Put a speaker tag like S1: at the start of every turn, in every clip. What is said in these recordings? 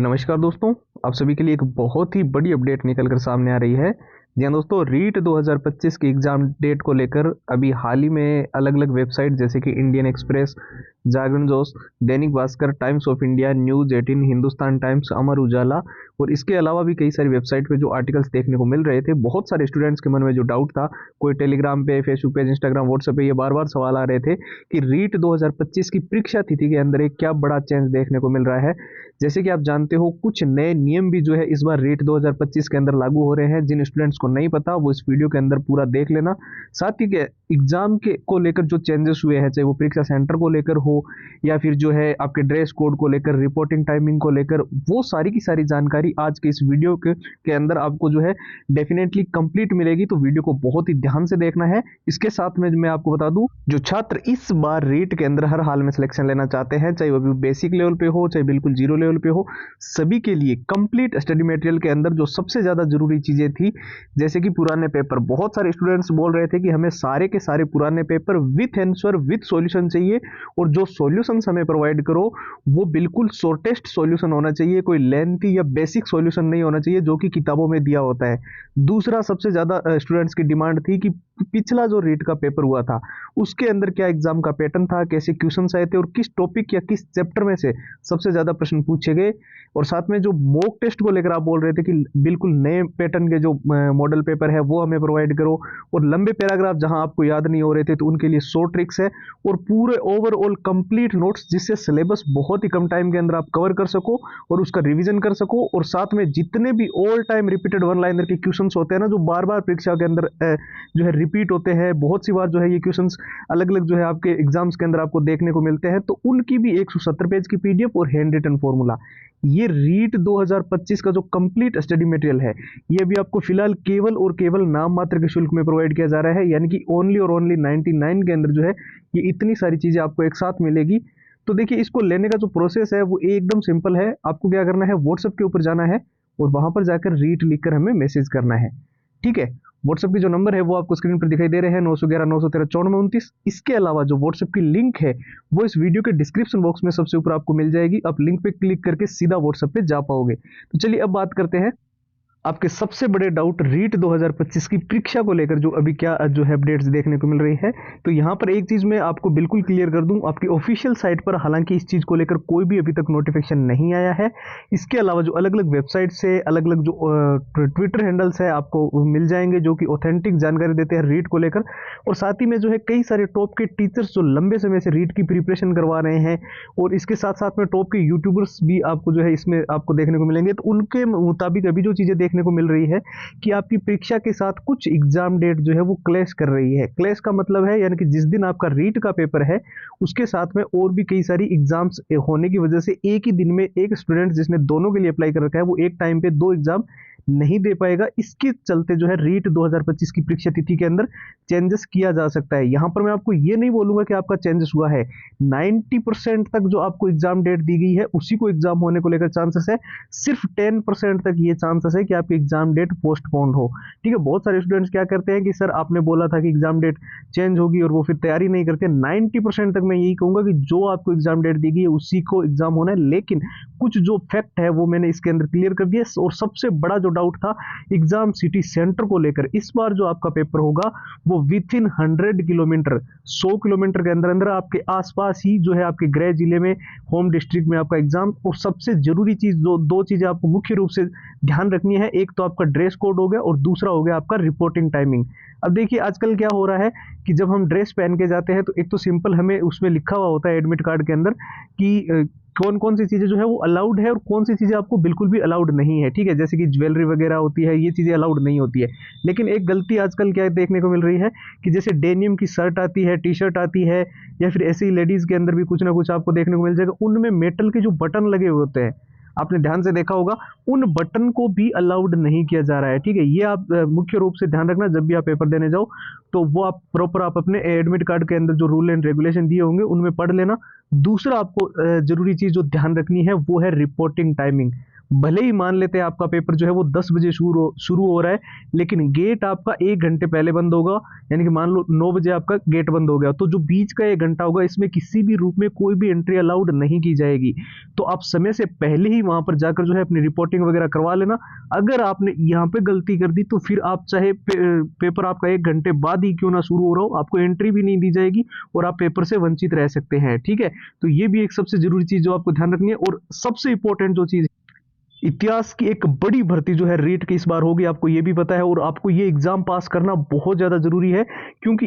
S1: नमस्कार दोस्तों, आप सभी के लिए एक बहुत ही बड़ी अपडेट निकल कर सामने आ रही है। जी हाँ दोस्तों, रीट 2025 की एग्जाम डेट को लेकर अभी हाल ही में अलग अलग वेबसाइट जैसे कि Indian express, Jagran Josh, Dainik Bhaskar, Times of India, News 18, Hindustan Times, Amar Ujala और इसके अलावा भी कई सारी वेबसाइट पे जो आर्टिकल्स देखने को मिल रहे थे। बहुत सारे स्टूडेंट्स के मन में जो डाउट था, कोई टेलीग्राम पे, फेसबुक पेज, इंस्टाग्राम, व्हाट्सएप पे ये बार बार सवाल आ रहे थे कि रीट 2025 की परीक्षा तिथि के अंदर एक क्या बड़ा चेंज देखने को मिल रहा है। जैसे कि आप जानते हो, कुछ नए नियम भी जो है इस बार रीट 2025 के अंदर लागू हो रहे हैं। जिन स्टूडेंट्स को नहीं पता वो इस वीडियो के अंदर पूरा देख लेना। साथ ही के एग्जाम के को लेकर जो चेंजेस हुए हैं, चाहे वो परीक्षा सेंटर को लेकर हो या फिर जो है आपके ड्रेस कोड को लेकर, रिपोर्टिंग टाइमिंग को लेकर, वो सारी की सारी जानकारी आज के इस वीडियो के अंदर आपको जो है डेफिनेटली कंप्लीट मिलेगी। तो वीडियो को बहुत ही ध्यान से देखना है। इसके साथ में मैं आपको बता दूं, जो छात्र इस बार रीट के अंदर हर हाल में सिलेक्शन लेना चाहते हैं, चाहे वो भी बेसिक लेवल पे हो चाहे बिल्कुल जीरो लेवल पे हो, सभी के लिए कंप्लीट स्टडी मटेरियल के अंदर जो सबसे ज्यादा जरूरी चीजें थी, जैसे कि पुराने पेपर। बहुत सारे स्टूडेंट्स बोल रहे थे कि हमें सारे के सारे पुराने paper with answer with solution चाहिए, और जो सॉल्यूशन हमें प्रोवाइड करो वो बिल्कुल शॉर्टेस्ट सॉल्यूशन होना चाहिए, कोई लेंथी या बेसिक सॉल्यूशन नहीं होना चाहिए जो कि किताबों में दिया होता है। दूसरा सबसे ज्यादा स्टूडेंट्स की डिमांड थी कि पिछला जो रीट का पेपर हुआ था उसके अंदर क्या एग्जाम का पैटर्न था, कैसे क्वेश्चंस आए थे और किस टॉपिक या किस चैप्टर में से सबसे ज्यादा प्रश्न पूछे गए। और साथ में जो मॉक टेस्ट को लेकर आप बोल रहे थे कि बिल्कुल नए पैटर्न के जो मॉडल पेपर है वो हमें प्रोवाइड करो, और लंबे पैराग्राफ जहां आपको याद नहीं हो रहे थे तो उनके लिए शॉर्ट ट्रिक्स है, और पूरे ओवरऑल कंप्लीट नोट्स जिससे सिलेबस बहुत ही कम टाइम के अंदर आप कवर कर सको और उसका रिवीजन कर सको। और साथ में जितने भी all time repeated one liner के क्वेश्चंस होते हैं ना, जो बार बार परीक्षा के अंदर जो है रिपीट होते हैं, बहुत सी बार जो है ये क्वेश्चंस अलग अलग जो है आपके एग्जाम्स के अंदर आपको देखने को मिलते हैं, तो उनकी भी 170 पेज की पीडीएफ और हैंड रिटन फॉर्मूला, ये रीट 2025 का जो कंप्लीट स्टडी मटेरियल है, ये भी आपको फिलहाल केवल और केवल नाम मात्र के शुल्क में प्रोवाइड किया जा रहा है। यानी कि ओनली और ओनली 99 के अंदर जो है ये इतनी सारी चीजें आपको एक साथ मिलेगी। तो देखिए, इसको लेने का जो प्रोसेस है वो एकदम सिंपल है। आपको क्या करना है, व्हाट्सएप के ऊपर जाना है और वहां पर जाकर रीट लिखकर हमें मैसेज करना है। ठीक है, व्हाट्सएप की जो नंबर है वो आपको स्क्रीन पर दिखाई दे रहे हैं, 911 913 9429। इसके अलावा जो व्हाट्सएप की लिंक है वो इस वीडियो के डिस्क्रिप्शन बॉक्स में सबसे ऊपर आपको मिल जाएगी। आप लिंक पे क्लिक करके सीधा व्हाट्सएप पे जा पाओगे। तो चलिए अब बात करते हैं आपके सबसे बड़े डाउट रीट 2025 की परीक्षा को लेकर, जो अभी क्या जो है अपडेट्स देखने को मिल रही है। तो यहाँ पर एक चीज मैं आपको बिल्कुल क्लियर कर दूं, आपकी ऑफिशियल साइट पर हालांकि इस चीज को लेकर कोई भी अभी तक नोटिफिकेशन नहीं आया है। इसके अलावा जो अलग अलग वेबसाइट से अलग अलग जो ट्विटर हैंडल्स है आपको मिल जाएंगे जो कि ऑथेंटिक जानकारी देते हैं रीट को लेकर। और साथ ही में जो है कई सारे टॉप के टीचर्स जो लंबे समय से रीट की प्रिपरेशन करवा रहे हैं, और इसके साथ साथ में टॉप के यूट्यूबर्स भी आपको जो है इसमें आपको देखने को मिलेंगे। तो उनके मुताबिक अभी जो चीजें देखने को मिल रही है कि आपकी परीक्षा के साथ कुछ एग्जाम डेट जो है वो क्लैश कर रही है। क्लैश का मतलब है यानी कि जिस दिन आपका रीट का पेपर है उसके साथ में और भी कई सारी एग्जाम्स होने की वजह से एक ही दिन में एक स्टूडेंट जिसने दोनों के लिए अप्लाई कर रखा है वो एक टाइम पे दो एग्जाम नहीं दे पाएगा। इसके चलते जो है रीट 2025 की परीक्षा तिथि के अंदर चेंजेस किया जा सकता है। यहां पर मैं आपको ये नहीं बोलूंगा कि आपका चेंजेस हुआ है, 90% तक जो आपको एग्जाम डेट दी गई है उसी को एग्जाम होने को लेकर चांसेस है। सिर्फ 10% तक ये चांसेस है कि आपकी एग्जाम डेट पोस्टपोन्ड हो। ठीक है, बहुत सारे स्टूडेंट्स क्या करते हैं कि सर आपने बोला था कि एग्जाम डेट चेंज होगी और वो फिर तैयारी नहीं करते। 90% तक मैं यही कहूंगा कि जो आपको एग्जाम डेट दी गई है उसी को एग्जाम होना है, लेकिन कुछ जो फैक्ट है वो मैंने इसके अंदर क्लियर कर दिया। और सबसे बड़ा जो डाउट था एग्जाम सिटी सेंटर को लेकर, इस बार जो आपका पेपर होगा वो विथ इन 100 किलोमीटर, 100 किलोमीटर के अंदर अंदर आपके आसपास ही जो है आपके गृह जिले में, होम डिस्ट्रिक्ट में आपका एग्जाम। और सबसे जरूरी चीज दो चीजें आपको मुख्य रूप से ध्यान रखनी है, एक तो आपका ड्रेस कोड हो गया और दूसरा हो गया आपका रिपोर्टिंग टाइमिंग। अब देखिए आजकल क्या हो रहा है कि जब हम ड्रेस पहन के जाते हैं तो एक तो सिंपल हमें उसमें लिखा हुआ होता है एडमिट कार्ड के अंदर कि कौन कौन सी चीजें जो है वो अलाउड है और कौन सी चीजें आपको बिल्कुल भी अलाउड नहीं है। ठीक है, जैसे कि ज्वेलरी वगैरह होती है, ये चीजें अलाउड नहीं होती है। लेकिन एक गलती आजकल क्या देखने को मिल रही है कि जैसे डेनिम की शर्ट आती है, टी शर्ट आती है, या फिर ऐसी लेडीज के अंदर भी कुछ ना कुछ आपको देखने को मिल जाएगा, उनमें मेटल के जो बटन लगे हुए होते हैं, आपने ध्यान से देखा होगा, उन बटन को भी अलाउड नहीं किया जा रहा है। ठीक है, ये आप मुख्य रूप से ध्यान रखना जब भी आप पेपर देने जाओ, तो वो आप प्रॉपर आप अपने एडमिट कार्ड के अंदर जो रूल एंड रेगुलेशन दिए होंगे उनमें पढ़ लेना। दूसरा आपको जरूरी चीज जो ध्यान रखनी है वो है रिपोर्टिंग टाइमिंग। भले ही मान लेते हैं आपका पेपर जो है वो 10 बजे शुरू हो रहा है, लेकिन गेट आपका 1 घंटे पहले बंद होगा, यानी कि मान लो 9 बजे आपका गेट बंद हो गया, तो जो बीच का 1 घंटा होगा इसमें किसी भी रूप में कोई भी एंट्री अलाउड नहीं की जाएगी। तो आप समय से पहले ही वहां पर जाकर जो है अपनी रिपोर्टिंग वगैरह करवा लेना। अगर आपने यहाँ पे गलती कर दी तो फिर आप चाहे पेपर आपका 1 घंटे बाद ही क्यों ना शुरू हो रहा हो, आपको एंट्री भी नहीं दी जाएगी और आप पेपर से वंचित रह सकते हैं। ठीक है, तो ये भी एक सबसे जरूरी चीज जो आपको ध्यान रखनी है। और सबसे इंपॉर्टेंट जो चीज, इतिहास की एक बड़ी भर्ती जो है रीट की इस बार होगी, आपको ये भी पता है, और आपको ये एग्जाम पास करना बहुत ज़्यादा जरूरी है, क्योंकि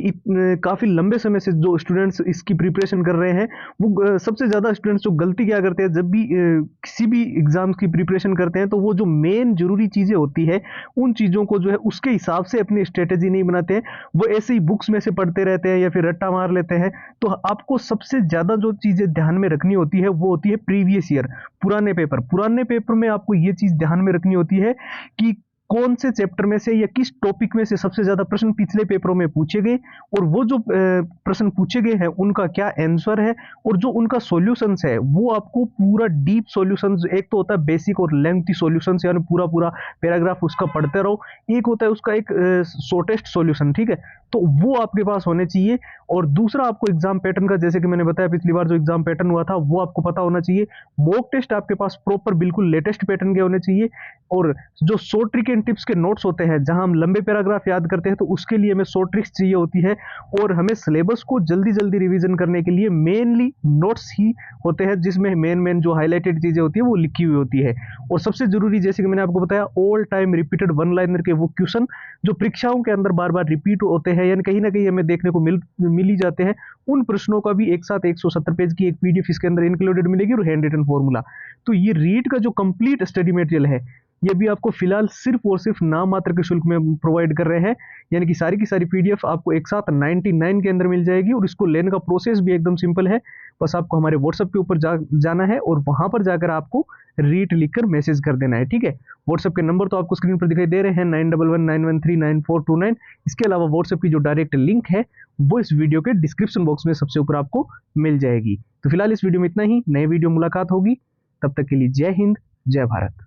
S1: काफ़ी लंबे समय से जो स्टूडेंट्स इसकी प्रिपरेशन कर रहे हैं वो सबसे ज़्यादा स्टूडेंट्स जो गलती क्या करते हैं, जब भी किसी भी एग्जाम्स की प्रिपरेशन करते हैं तो वो जो मेन जरूरी चीज़ें होती है उन चीज़ों को जो है उसके हिसाब से अपनी स्ट्रेटेजी नहीं बनाते हैं, वो ऐसे ही बुक्स में से पढ़ते रहते हैं या फिर रट्टा मार लेते हैं। तो आपको सबसे ज़्यादा जो चीज़ें ध्यान में रखनी होती है वो होती है प्रीवियस ईयर, पुराने पेपर में आपको ये चीज ध्यान में रखनी होती है कि कौन से चैप्टर में से या किस टॉपिक में से सबसे ज्यादा प्रश्न पिछले पेपरों में पूछे गए, और वो जो प्रश्न पूछे गए हैं उनका क्या आंसर है, और जो उनका सॉल्यूशंस है वो आपको पूरा डीप सॉल्यूशंस, एक तो होता है बेसिक और लेंथी सॉल्यूशंस यानी पूरा पूरा पैराग्राफ उसका पढ़ते रहो, एक होता है उसका एक शॉर्टेस्ट सॉल्यूशन। ठीक है, तो वो आपके पास होने चाहिए। और दूसरा आपको एग्जाम पैटर्न का, जैसे कि मैंने बताया पिछली बार जो एग्जाम पैटर्न हुआ था वो आपको पता होना चाहिए। मॉक टेस्ट आपके पास प्रॉपर बिल्कुल लेटेस्ट पैटर्न के होने चाहिए, और जो शॉर्ट ट्रिक एंड टिप्स के नोट्स होते हैं जहां हम लंबे पैराग्राफ याद करते हैं तो उसके लिए हमें शॉर्ट ट्रिक्स चाहिए होती है, और हमें सिलेबस को जल्दी जल्दी रिवीजन करने के लिए मेनली नोट्स ही होते हैं जिसमें मेन जो हाईलाइटेड चीजें होती है वो लिखी हुई होती है। और सबसे जरूरी, जैसे कि मैंने आपको बताया, all time repeated one liner के वो क्वेश्चन जो परीक्षाओं के अंदर बार बार रिपीट होते हैं, यानी कहीं ना कहीं हमें देखने को मिल ही जाते हैं, उन प्रश्नों का भी एक साथ 170 पेज की एक पीडीएफ इसके अंदर इंक्लूडेड मिलेगी, और हैंड रिटन फॉर्मूला। तो ये रीट का जो कंप्लीट स्टडी मटेरियल है ये भी आपको फिलहाल सिर्फ और सिर्फ नाम मात्र के शुल्क में प्रोवाइड कर रहे हैं, यानी कि सारी की सारी पीडीएफ आपको एक साथ 99 के अंदर मिल जाएगी, और इसको लेने का प्रोसेस भी एकदम सिंपल है। बस आपको हमारे व्हाट्सएप के ऊपर जाना है और वहां पर जाकर आपको रीट लिखकर मैसेज कर देना है। ठीक है, व्हाट्सएप के नंबर तो आपको स्क्रीन पर दिखाई दे रहे हैं 9119139429। इसके अलावा व्हाट्सएप की जो डायरेक्ट लिंक है वो इस वीडियो के डिस्क्रिप्शन बॉक्स में सबसे ऊपर आपको मिल जाएगी। तो फिलहाल इस वीडियो में इतना ही, नए वीडियो मुलाकात होगी, तब तक के लिए जय हिंद, जय भारत।